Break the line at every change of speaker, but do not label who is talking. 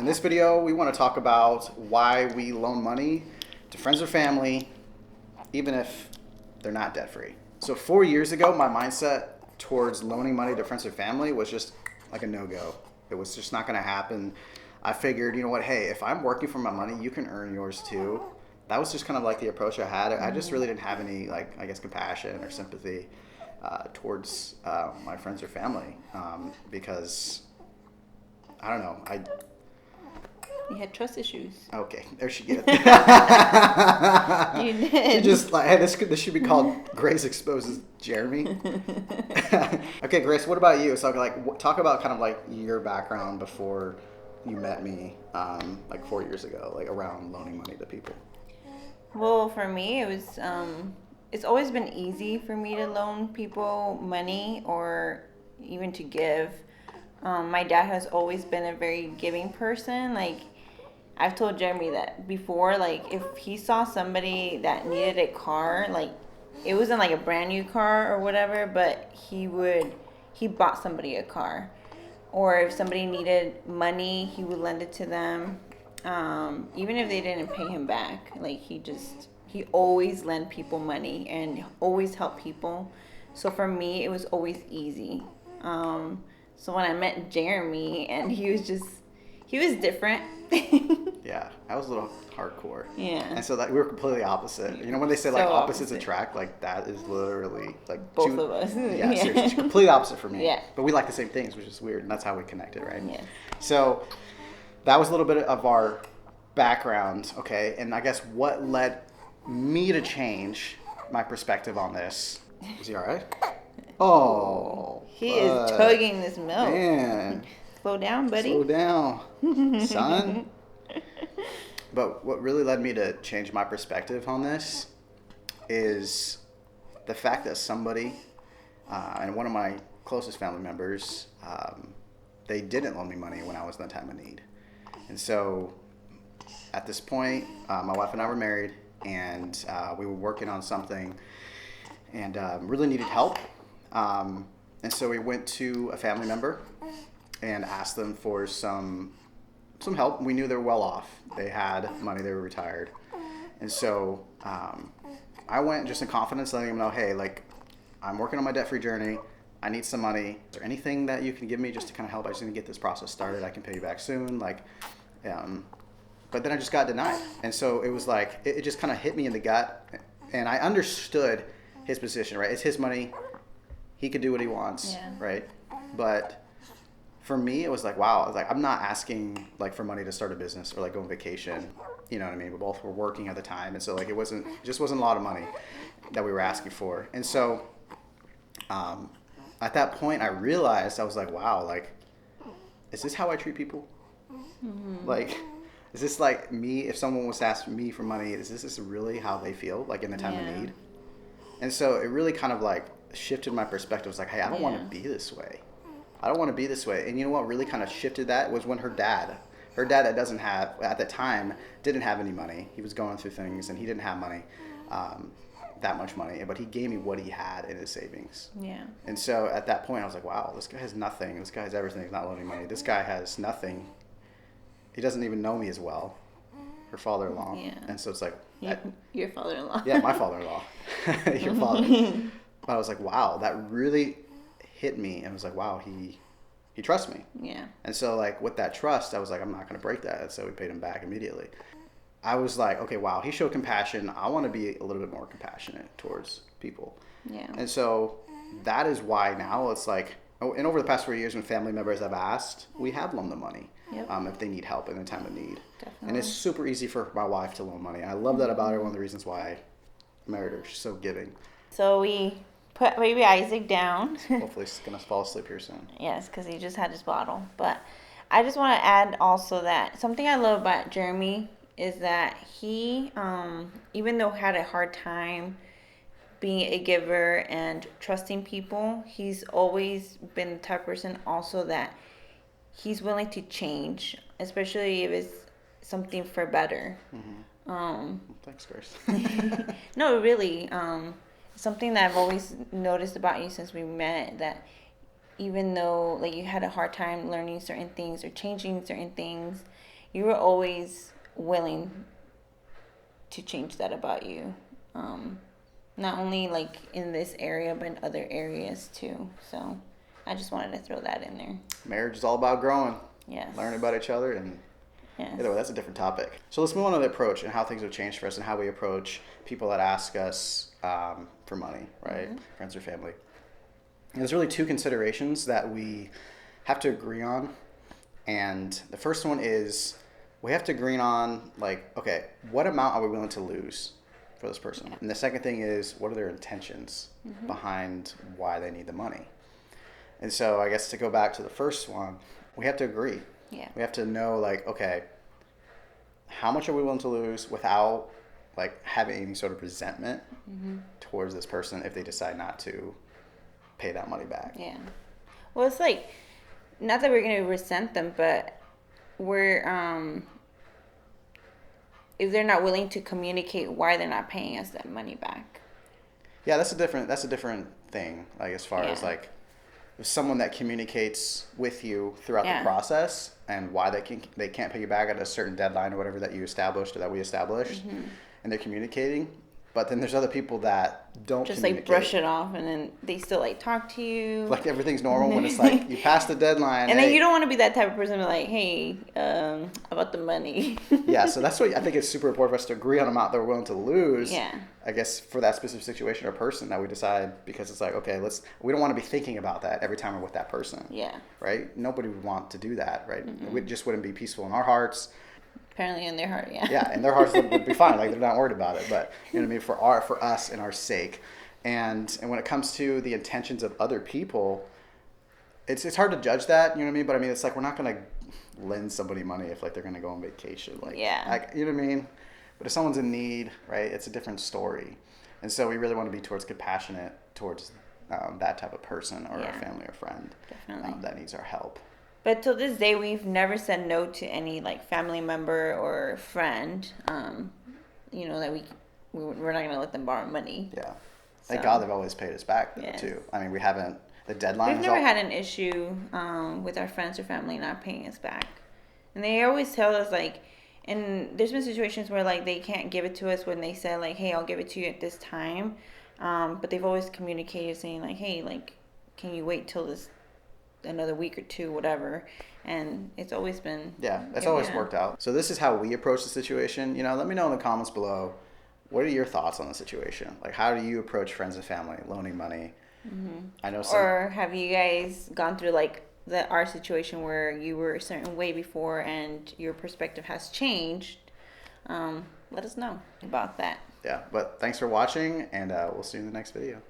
In this video, we want to talk about why we loan money to friends or family, even if they're not debt free. So 4 years ago, my mindset towards loaning money to friends or family was just like a no-go. It was just not going to happen. I figured, you know what, hey, if I'm working for my money, you can earn yours too. That was just kind of like the approach I had. I just really didn't have any, like, I guess, compassion or sympathy towards my friends or family because, I don't know,
You had trust issues.
Okay, there she gets.
You did.
She just like, hey, this should be called Grace Exposes Jeremy. Okay, Grace, what about you? So like, talk about kind of like your background before you met me, like 4 years ago, like around loaning money to people.
Well, for me, it was. It's always been easy for me to loan people money or even to give. My dad has always been a very giving person. Like, I've told Jeremy that before. Like, if he saw somebody that needed a car, like, it wasn't like a brand new car or whatever, but he bought somebody a car. Or if somebody needed money, he would lend it to them. Even if they didn't pay him back, like, he always lent people money and always helped people. So for me, it was always easy. So when I met Jeremy, and he was different.
Yeah, I was a little hardcore.
Yeah.
And so that we were completely opposite. You know, when they say like
So
opposites
opposite.
attract, like that is literally like
Both of us.
Yeah, seriously, it's complete opposite for me.
Yeah.
But we like the same things, which is weird, and that's how we connected, right?
Yeah.
So that was a little bit of our background, okay? And I guess what led me to change my perspective on this. Is he all right? Oh.
He is tugging this milk.
Man.
Slow down, buddy.
Slow down, son. But what really led me to change my perspective on this is the fact that somebody, and one of my closest family members, they didn't loan me money when I was in the time of need. And so at this point, my wife and I were married, and we were working on something and really needed help. And so we went to a family member and asked them for some help. We knew they were well off. They had money. They were retired. And so I went just in confidence, letting them know, hey, like, I'm working on my debt-free journey. I need some money. Is there anything that you can give me just to kind of help? I just need to get this process started. I can pay you back soon. Like, but then I just got denied. And so it was like, it just kind of hit me in the gut. And I understood his position, right? It's his money. He could do what he wants,
Yeah.
right? But for me, it was like, wow. I was like, I'm not asking like for money to start a business or like go on vacation. You know what I mean? We both were working at the time, and so like it just wasn't a lot of money that we were asking for. And so at that point, I realized, I was like, wow, like, is this how I treat people? Mm-hmm. Like, is this like me? If someone was to ask me for money, is this really how they feel, like in the time of need? And so it really kind of like shifted my perspective. It was like, hey, I don't want to be this way. I don't want to be this way. And you know what really kind of shifted that was when her dad that doesn't have, at the time, didn't have any money. He was going through things and he didn't have money, that much money, but he gave me what he had in his savings.
Yeah.
And so at that point I was like, wow, this guy has nothing. This guy has everything. He's not loaning money. This guy has nothing. He doesn't even know me as well. Her father-in-law.
Yeah.
And so it's like,
Your father-in-law.
yeah, my father-in-law. Your father. But I was like, wow, that really hit me. And I was like, wow, he trusts me.
Yeah.
And so like with that trust, I was like, I'm not going to break that. And so we paid him back immediately. I was like, okay, wow, he showed compassion. I want to be a little bit more compassionate towards people.
Yeah.
And so that is why now it's like, and over the past 4 years when family members have asked, we have loaned them money.
Yep.
If they need help in a time of need.
Definitely.
And it's super easy for my wife to loan money. I love that about her. One of the reasons why I married her. She's so giving.
So we put baby Isaac down.
Hopefully he's going to fall asleep here soon.
Yes, because he just had his bottle. But I just want to add also that something I love about Jeremy is that he, even though had a hard time being a giver and trusting people, he's always been the type of person also that he's willing to change, especially if it's something for better.
Mm-hmm. Thanks, Grace.
No, really. Something that I've always noticed about you since we met, that even though like you had a hard time learning certain things or changing certain things, you were always willing to change that about you. Not only like in this area, but in other areas too. So I just wanted to throw that in there.
Marriage is all about growing,
Yes.
learning about each other, and
Yes.
either way, that's a different topic. So let's move on to the approach and how things have changed for us and how we approach people that ask us for money, right? Friends or family. And there's really two considerations that we have to agree on. And the first one is we have to agree on, like, okay, what amount are we willing to lose for this person? Yeah. And the second thing is, what are their intentions behind why they need the money? And so I guess to go back to the first one, we have to agree.
Yeah.
We have to know, like, okay, how much are we willing to lose without, like, having any sort of resentment towards this person if they decide not to pay that money back?
Yeah. Well, it's like, not that we're going to resent them, but we're, if they're not willing to communicate why they're not paying us that money back.
Yeah, that's a different thing, like, as far as, like, if someone that communicates with you throughout the process and why they can't pay you back at a certain deadline or whatever that you established or that we established, and they're communicating, but then there's other people that don't
just
communicate.
like brush it off, and then they still like talk to you
like everything's normal when it's like you passed the deadline,
and then you don't want to be that type of person to like, hey, about the money.
Yeah, so that's what I think it's super important for us to agree on an amount that we're willing to lose.
Yeah.
I guess for that specific situation or person that we decide, because it's like, okay, we don't want to be thinking about that every time we're with that person.
Yeah.
Right? Nobody would want to do that, right? It just wouldn't be peaceful in our hearts.
Apparently in their heart, yeah.
Yeah, in their hearts would be fine, like they're not worried about it. But you know what I mean, for us and our sake. And when it comes to the intentions of other people, it's hard to judge that, you know what I mean? But I mean, it's like we're not gonna lend somebody money if like they're gonna go on vacation. Like, you know what I mean? But if someone's in need, right, it's a different story. And so we really want to be compassionate towards that type of person or a family or friend that needs our help.
But till this day, we've never said no to any like family member or friend. You know that we're not gonna let them borrow money.
Yeah, thank God they've always paid us back though, too. I mean, we haven't. The deadline.
We've never had an issue with our friends or family not paying us back, and they always tell us like. And there's been situations where like they can't give it to us when they said like, hey, I'll give it to you at this time, but they've always communicated saying like, hey, like, can you wait till this another week or two, whatever. And it's always been
it's always worked out. So this is how we approach the situation. You know, let me know in the comments below, what are your thoughts on the situation? Like, how do you approach friends and family loaning money? I know
or have you guys gone through like our situation where you were a certain way before and your perspective has changed? Let us know about that.
Yeah, but thanks for watching, and we'll see you in the next video.